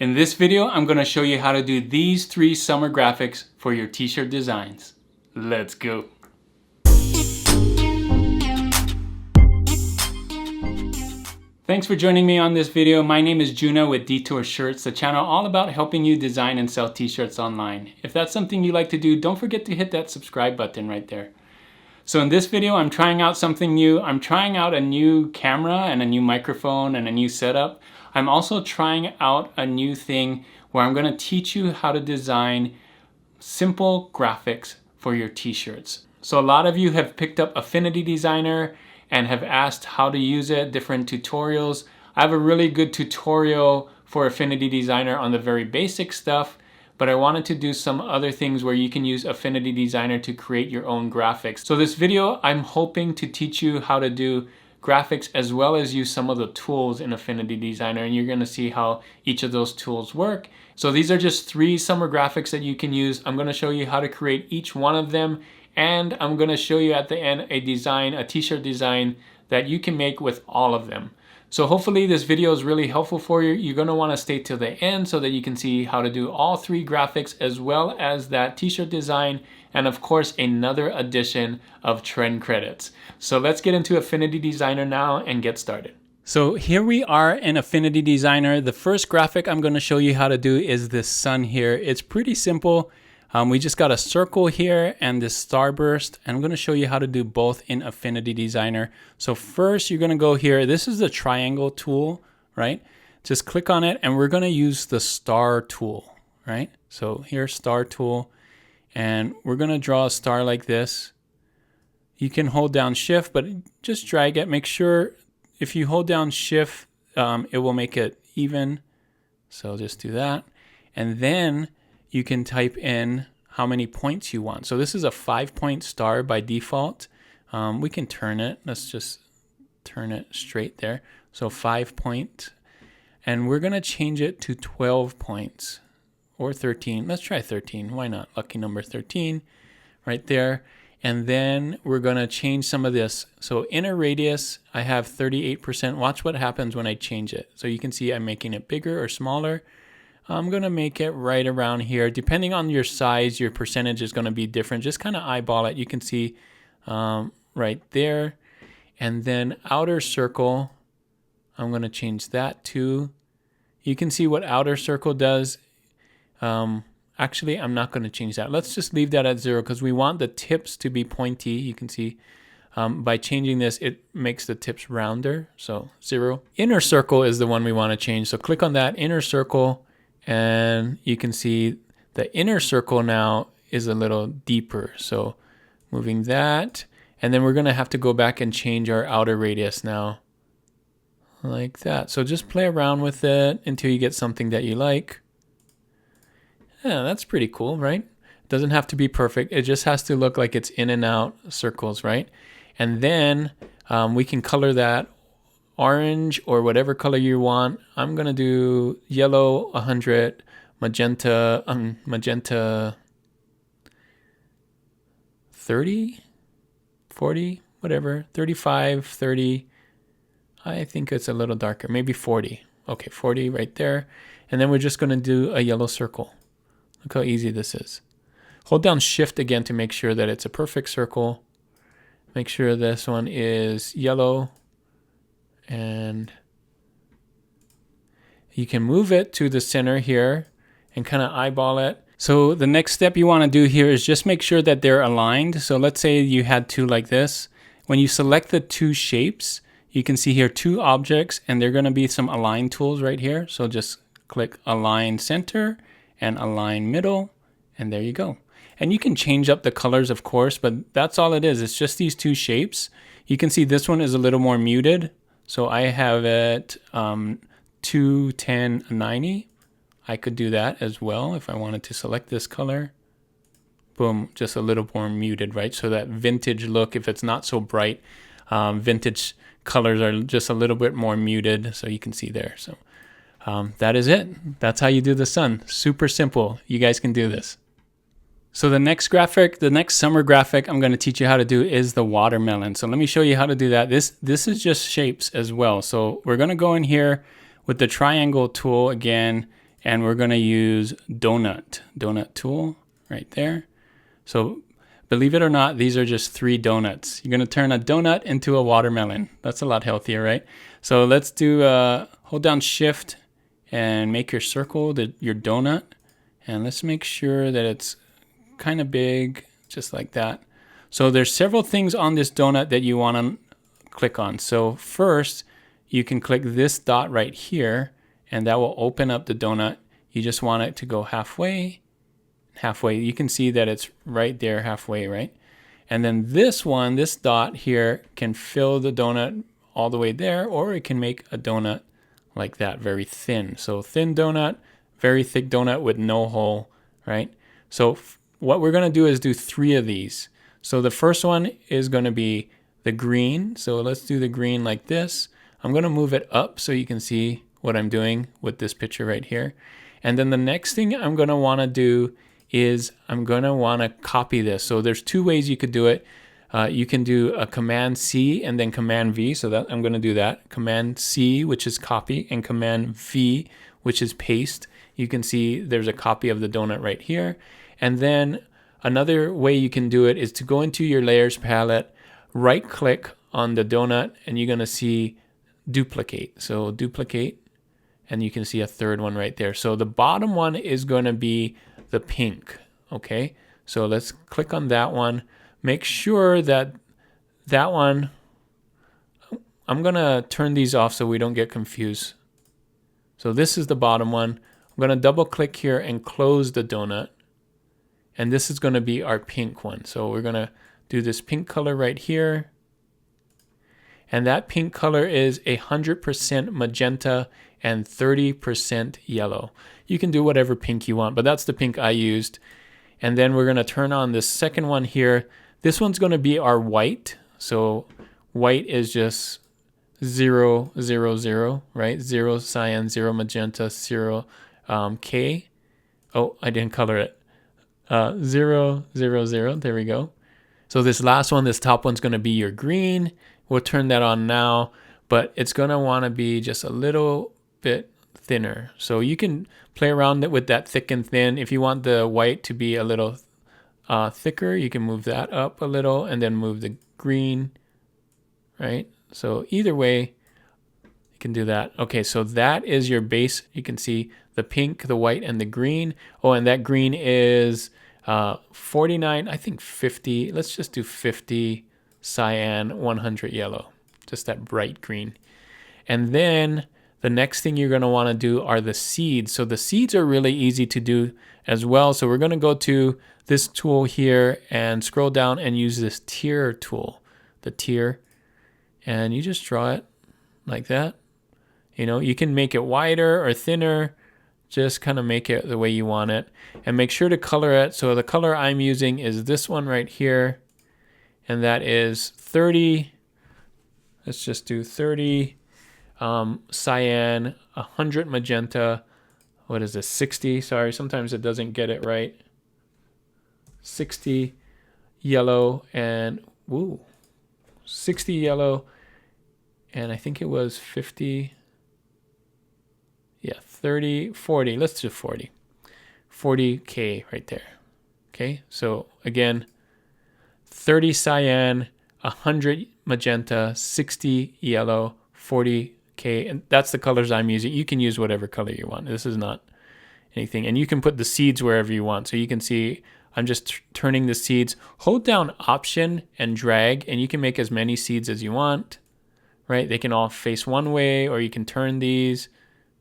In this video, I'm going to show you how to do these 3 summer graphics for your t-shirt designs. Let's go. Thanks for joining me on this video. My name is Juno with Detour Shirts, the channel all about helping you design and sell t-shirts online. If that's something you like to do, don't forget to hit that subscribe button right there. So in this video, I'm trying out something new. I'm trying out a new camera and a new microphone and a new setup. I'm also trying out a new thing where I'm going to teach you how to design simple graphics for your t-shirts. So a lot of you have picked up Affinity Designer and have asked how to use it, different tutorials. I have a really good tutorial for Affinity Designer on the very basic stuff, but I wanted to do some other things where you can use Affinity Designer to create your own graphics. So this video, I'm hoping to teach you how to do graphics as well as use some of the tools in Affinity Designer, and you're gonna see how each of those tools work. So these are just 3 summer graphics that you can use. I'm gonna show you how to create each one of them, and I'm gonna show you at the end a design, a t-shirt design that you can make with all of them. So hopefully this video is really helpful for you. You're gonna wanna stay till the end so that you can see how to do all 3 graphics as well as that t-shirt design, and of course another addition of trend credits. So let's get into Affinity Designer now and get started. So here we are in Affinity Designer. The first graphic I'm gonna show you how to do is this sun here. It's pretty simple. We just got a circle here and this starburst, and I'm going to show you how to do both in Affinity Designer. So first you're going to go here. This is the triangle tool, right? Just click on it and we're going to use the star tool, right? So here's star tool, and we're going to draw a star like this. You can hold down shift, but just drag it. Make sure if you hold down shift, it will make it even. So just do that. And then you can type in how many points you want. So this is a 5-point star by default. We can turn it. Let's just turn it straight there. So 5 point. And we're going to change it to 12 points or 13. Let's try 13. Why not? Lucky number 13 right there. And then we're going to change some of this. So inner radius, I have 38%. Watch what happens when I change it. So you can see I'm making it bigger or smaller. I'm going to make it right around here. Depending on your size, your percentage is going to be different. Just kind of eyeball it. You can see right there. And then outer circle, I'm going to change that to. You can see what outer circle does. Actually, I'm not going to change that. Let's just leave that at 0 because we want the tips to be pointy. You can see by changing this, it makes the tips rounder. So 0. Inner circle is the one we want to change. So click on that inner circle. And you can see the inner circle now is a little deeper. So moving that, and then we're going to have to go back and change our outer radius now like that. So just play around with it until you get something that you like. Yeah, that's pretty cool, right? It doesn't have to be perfect. It just has to look like it's in and out circles, right? And then we can color that orange or whatever color you want. I'm gonna do yellow 100, magenta 30, 40, whatever, 35, 30. I think it's a little darker, maybe 40. Okay, 40 right there. And then we're just gonna do a yellow circle. Look how easy this is. Hold down shift again to make sure that it's a perfect circle. Make sure this one is yellow. And you can move it to the center here and kind of eyeball it. So the next step you want to do here is just make sure that they're aligned. So let's say you had 2 like this. When you select the 2 shapes, you can see here 2 objects, and there are going to be some align tools right here. So just click align center and align middle, and there you go. And you can change up the colors, of course, but that's all it is. It's just these 2 shapes. You can see this one is a little more muted. So I have it 21090. I could do that as well if I wanted to select this color. Boom, just a little more muted, right? So that vintage look, if it's not so bright, vintage colors are just a little bit more muted. So you can see there. So that is it. That's how you do the sun. Super simple. You guys can do this. So the next graphic, the next summer graphic I'm going to teach you how to do is the watermelon. So let me show you how to do that. This is just shapes as well. So we're going to go in here with the triangle tool again, and we're gonna use donut tool right there. So believe it or not, these are just 3 donuts. You're gonna turn a donut into a watermelon. That's a lot healthier, right? So let's do, hold down Shift and make your circle, your donut. And let's make sure that it's kind of big, just like that. So there's several things on this donut that you wanna click on. So first, you can click this dot right here, and that will open up the donut. You just want it to go halfway. You can see that it's right there halfway, right? And then this one, this dot here, can fill the donut all the way there, or it can make a donut like that, very thin. So thin donut, very thick donut with no hole, right? So what we're gonna do is do 3 of these. So the first one is gonna be the green. So let's do the green like this. I'm gonna move it up so you can see what I'm doing with this picture right here. And then the next thing I'm gonna wanna do is I'm gonna wanna copy this. So there's 2 ways you could do it. You can do a Command C and then Command V. So that I'm gonna do that. Command C, which is copy, and Command V, which is paste. You can see there's a copy of the donut right here. And then another way you can do it is to go into your layers palette, right click on the donut, and you're gonna see duplicate. So duplicate, and you can see a third one right there. So the bottom one is gonna be the pink, okay? So let's click on that one. Make sure that that one, I'm gonna turn these off so we don't get confused. So this is the bottom one. I'm gonna double click here and close the donut. And this is gonna be our pink one. So we're gonna do this pink color right here. And that pink color is 100% magenta and 30% yellow. You can do whatever pink you want, but that's the pink I used. And then we're gonna turn on this second one here. This one's gonna be our white. So white is just 0, 0, 0, right? 0 cyan, 0 magenta, 0 K. Oh, I didn't color it. 0, 0, 0, there we go. So this last one, this top one's gonna be your green. We'll turn that on now, but it's gonna wanna be just a little bit thinner. So you can play around with that thick and thin. If you want the white to be a little thicker, you can move that up a little and then move the green, right? So either way, you can do that. Okay, so that is your base. You can see the pink, the white, and the green. Oh, and that green is 49, I think 50. Let's just do 50 cyan, 100 yellow. Just that bright green. And then the next thing you're going to want to do are the seeds. So the seeds are really easy to do as well. So we're going to go to this tool here and scroll down and use this tier tool, the tier. And you just draw it like that. You know, you can make it wider or thinner. Just kind of make it the way you want it. And make sure to color it. So the color I'm using is this one right here. And that is 30. Let's just do 30 cyan, 100 magenta. What is this? 60. Sorry, sometimes it doesn't get it right. 60 yellow and 60 yellow. And I think it was 50. Yeah, 30, 40. Let's do 40. 40K right there. Okay, so again, 30 cyan, 100 magenta, 60 yellow, 40K. And that's the colors I'm using. You can use whatever color you want. This is not anything. And you can put the seeds wherever you want. So you can see I'm just turning the seeds. Hold down Option and drag, and you can make as many seeds as you want, right? They can all face one way, or you can turn these,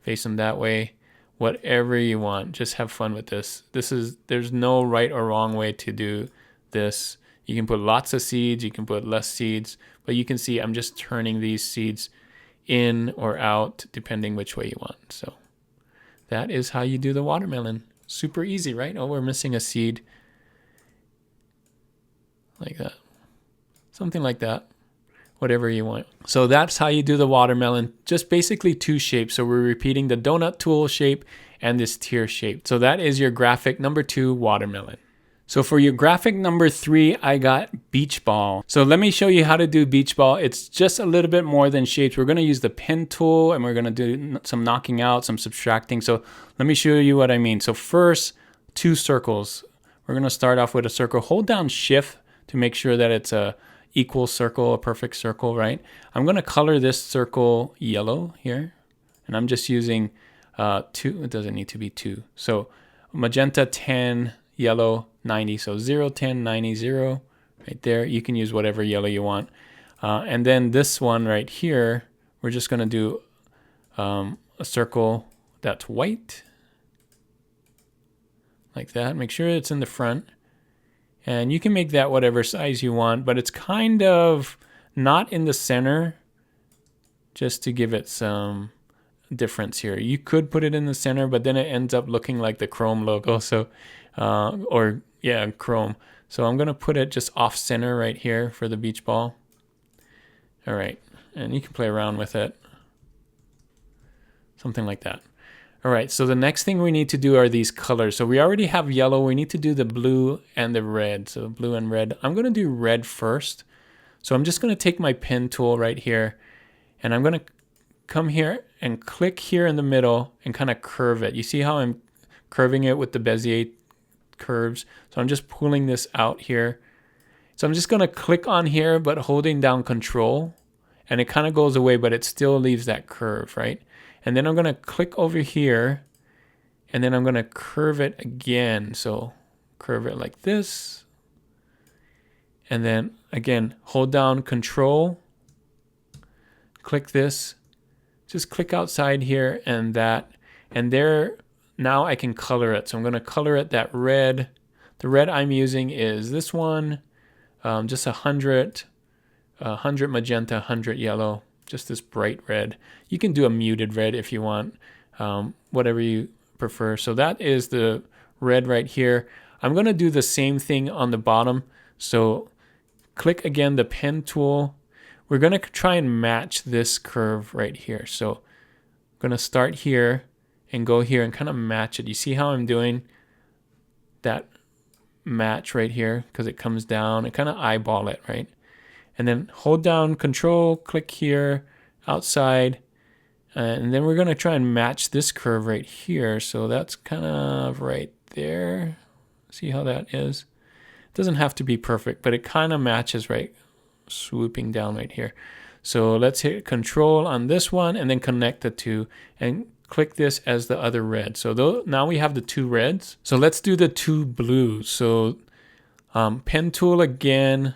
face them that way, whatever you want. Just have fun with this. There's no right or wrong way to do this. You can put lots of seeds, you can put less seeds, but you can see I'm just turning these seeds in or out depending which way you want. So that is how you do the watermelon. Super easy, right? Oh, we're missing a seed. Like that. Something like that. Whatever you want. So that's how you do the watermelon. Just basically 2 shapes. So we're repeating the donut tool shape and this tier shape. So that is your graphic number 2 watermelon. So for your graphic number 3, I got beach ball. So let me show you how to do beach ball. It's just a little bit more than shapes. We're going to use the pen tool and we're going to do some knocking out, some subtracting. So let me show you what I mean. So first, 2 circles. We're going to start off with a circle. Hold down shift to make sure that it's a equal circle, a perfect circle, right? I'm going to color this circle yellow here. And I'm just using 2. It doesn't need to be 2. So magenta 10, yellow 90. So 0, 10, 90, 0 right there. You can use whatever yellow you want. And then this one right here, we're just going to do a circle that's white. Like that. Make sure it's in the front. And you can make that whatever size you want, but it's kind of not in the center just to give it some difference here. You could put it in the center, but then it ends up looking like the Chrome logo. So, Chrome. So I'm going to put it just off center right here for the beach ball. All right. And you can play around with it. Something like that. All right, so the next thing we need to do are these colors. So we already have yellow. We need to do the blue and the red. So blue and red. I'm going to do red first. So I'm just going to take my pen tool right here, and I'm going to come here and click here in the middle and kind of curve it. You see how I'm curving it with the Bezier curves? So I'm just pulling this out here. So I'm just going to click on here, but holding down Control, and it kind of goes away, but it still leaves that curve, right? And then I'm going to click over here, and then I'm going to curve it again. So curve it like this. And then again, hold down Control, click this, just click outside here and that. And there, now I can color it. So I'm going to color it that red. The red I'm using is this one, just 100 magenta, 100 yellow. Just this bright red. You can do a muted red if you want, whatever you prefer. So that is the red right here. I'm going to do the same thing on the bottom. So click again the pen tool. We're going to try and match this curve right here. So I'm going to start here and go here and kind of match it. You see how I'm doing that match right here? Because it comes down and kind of eyeball it, right? And then hold down Control, click here, outside, and then we're going to try and match this curve right here. So that's kind of right there. See how that is? It doesn't have to be perfect, but it kind of matches right, swooping down right here. So let's hit Control on this one and then connect the two and click this as the other red. So now we have the 2 reds. So let's do the 2 blues. So pen tool again,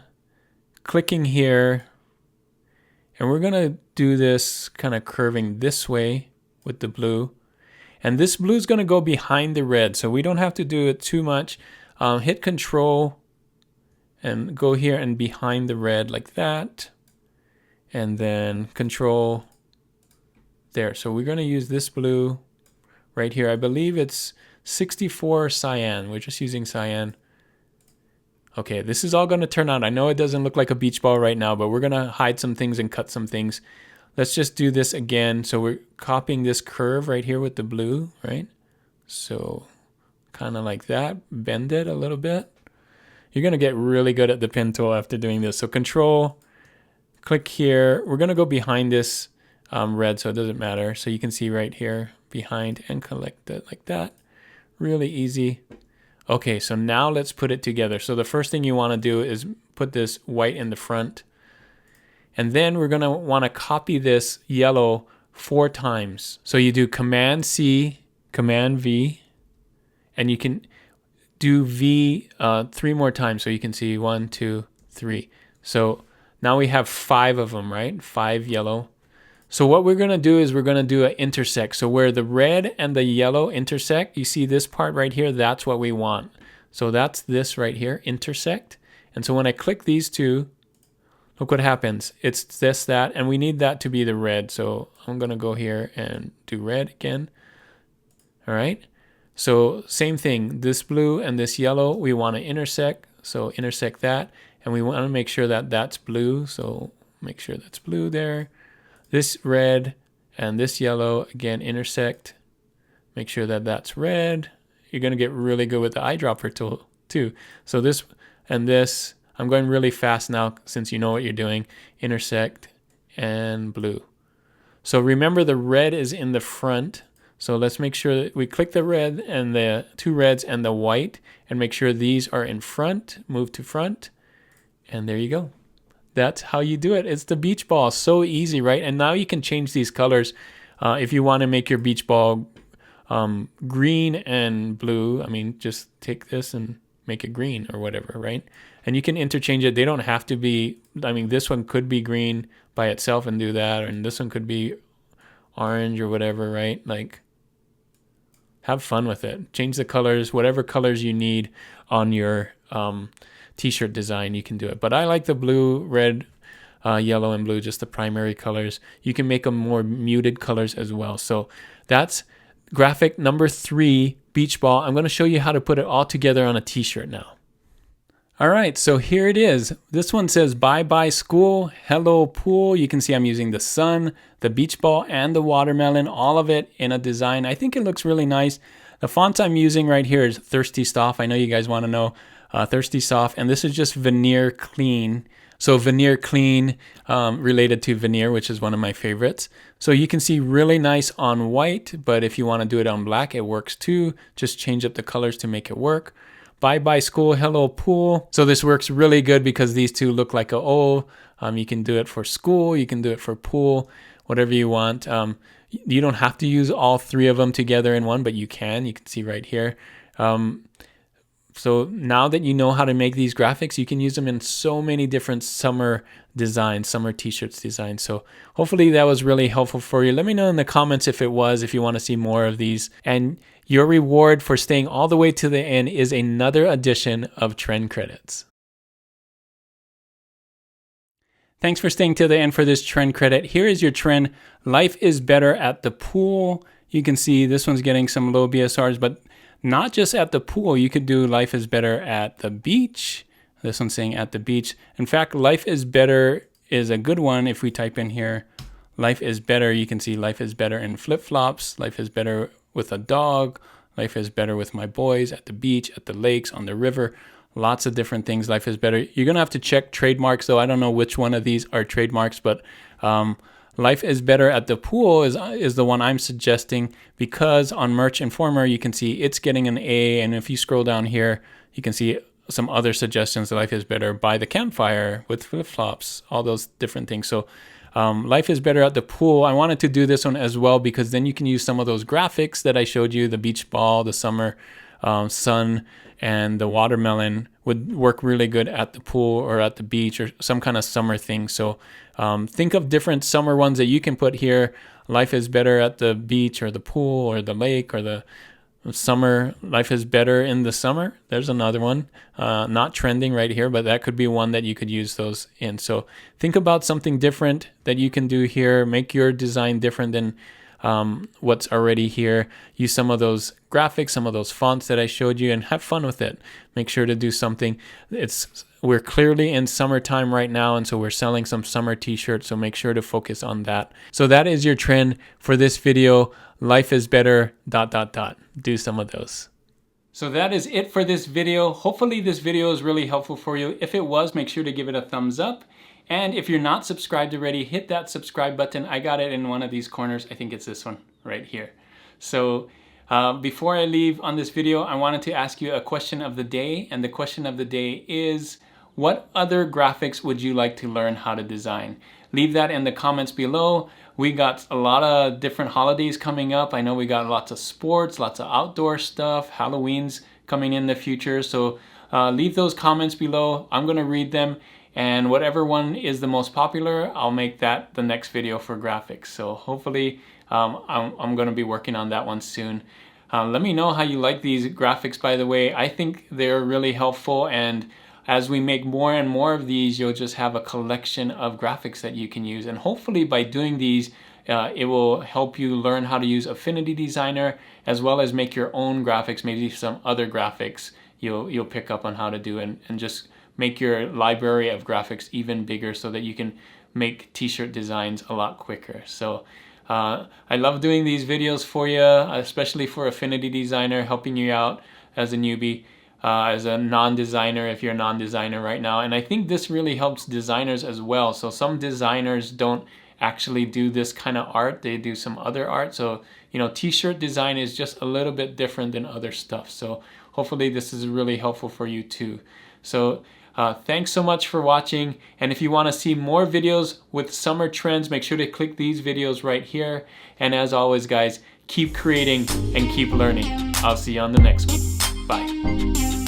clicking here, and we're going to do this kind of curving this way with the blue. And this blue is going to go behind the red, so we don't have to do it too much. Hit Control and go here and behind the red like that. And then Control there. So we're going to use this blue right here. I believe it's 64 cyan. We're just using cyan. Okay, this is all going to turn out. I know it doesn't look like a beach ball right now, but we're going to hide some things and cut some things. Let's just do this again. So we're copying this curve right here with the blue, right? So kind of like that. Bend it a little bit. You're going to get really good at the pen tool after doing this. So Control, click here. We're going to go behind this red, so it doesn't matter. So you can see right here behind and collect it like that. Really easy. Okay, so now let's put it together. So the first thing you want to do is put this white in the front. And then we're going to want to copy this yellow 4 times. So you do Command C, Command V, and you can do V 3 more times. So you can see 1, 2, 3. So now we have 5 of them, right? 5 yellow. So what we're going to do is we're going to do an intersect. So where the red and the yellow intersect, you see this part right here, that's what we want. So that's this right here, intersect. And so when I click these 2, look what happens. It's this, that, and we need that to be the red. So I'm going to go here and do red again. All right. So same thing, this blue and this yellow, we want to intersect. So intersect that. And we want to make sure that that's blue. So make sure that's blue there. This red and this yellow, again, intersect. Make sure that that's red. You're going to get really good with the eyedropper tool. too. So this and this, I'm going really fast now since you know what you're doing. Intersect and blue. So remember the red is in the front. So let's make sure that we click the red and the two reds and the white and make sure these are in front. Move to front. And there you go. That's how you do it. It's the beach ball. So easy, right? And now you can change these colors. If you want to make your beach ball green and blue, I mean, just take this and make it green or whatever, right? And you can interchange it. They don't have to be, I mean, this one could be green by itself and do that, and this one could be orange or whatever, right? Like, have fun with it. Change the colors, whatever colors you need on your t-shirt design, you can do it. But I like the blue, red, yellow, and blue, just the primary colors. You can make them more muted colors as well. So that's graphic number 3, beach ball. I'm going to show you how to put it all together on a t-shirt now. All right, so here it is. This one says bye-bye school, hello pool. You can see I'm using the sun, the beach ball, and the watermelon, all of it in a design. I think it looks really nice. The fonts I'm using right here is Thirsty Soft. I know you guys want to know Thirsty Soft, and this is just Veneer Clean. So Veneer Clean related to veneer, which is one of my favorites. So you can see really nice on white, but if you want to do it on black, it works too. Just change up the colors to make it work. Bye-bye school, hello pool. So this works really good because these two look like a O. You can do it for school, you can do it for pool, whatever you want. You don't have to use all 3 of them together in one, but you can. You can see right here. So now that you know how to make these graphics, you can use them in so many different summer designs, summer t-shirts designs. So hopefully that was really helpful for you. Let me know in the comments if it was, if you want to see more of these. And your reward for staying all the way to the end is another edition of Trend Credits. Thanks for staying to the end for this trend credit. Here is your trend. Life is better at the pool. You can see this one's getting some low BSRs, but not just at the pool. You could do life is better at the beach. This one's saying at the beach. In fact, life is better is a good one. If we type in here, life is better, you can see life is better in flip-flops. Life is better with a dog. Life is better with my boys at the beach, at the lakes, on the river. Lots of different things. Life is better. You're going to have to check trademarks, though. I don't know which one of these are trademarks, but life is better at the pool is the one I'm suggesting, because on Merch Informer, you can see it's getting an A. And if you scroll down here, you can see some other suggestions. Life is better by the campfire with flip-flops, all those different things. So life is better at the pool. I wanted to do this one as well because then you can use some of those graphics that I showed you, the beach ball, the summer sun, and the watermelon would work really good at the pool or at the beach or some kind of summer thing. So think of different summer ones that you can put here. Life is better at the beach or the pool or the lake, or the summer. Life is better in the summer. There's another one, not trending right here, but that could be one that you could use those in. So think about something different that you can do here. Make your design different than what's already here. Use some of those graphics, some of those fonts that I showed you, and have fun with it. Make sure to do something. We're clearly in summertime right now, and so we're selling some summer t-shirts, so make sure to focus on that. So that is your trend for this video. Life is better, ... Do some of those. So that is it for this video. Hopefully this video is really helpful for you. If it was, make sure to give it a thumbs up. And if you're not subscribed already, hit that subscribe button. I got it in one of these corners. I think it's this one right here. So before I leave on this video, I wanted to ask you a question of the day. And the question of the day is, what other graphics would you like to learn how to design? Leave that in the comments below. We got a lot of different holidays coming up. I know we got lots of sports, lots of outdoor stuff. Halloween's coming in the future. So leave those comments below. I'm going to read them. And whatever one is the most popular, I'll make that the next video for graphics. So hopefully I'm going to be working on that one soon. Let me know how you like these graphics, by the way. I think they're really helpful, and as we make more and more of these, you'll just have a collection of graphics that you can use. And hopefully by doing these, it will help you learn how to use Affinity Designer, as well as make your own graphics, maybe some other graphics you'll pick up on how to do, and just make your library of graphics even bigger so that you can make t-shirt designs a lot quicker. So I love doing these videos for you, especially for Affinity Designer, helping you out as a newbie. as a non-designer, if you're a non-designer right now. And I think this really helps designers as well. So some designers don't actually do this kind of art, they do some other art. So, you know, t-shirt design is just a little bit different than other stuff. So hopefully this is really helpful for you too. So thanks so much for watching. And if you want to see more videos with summer trends, make sure to click these videos right here. And as always, guys, keep creating and keep learning. I'll see you on the next one. Bye.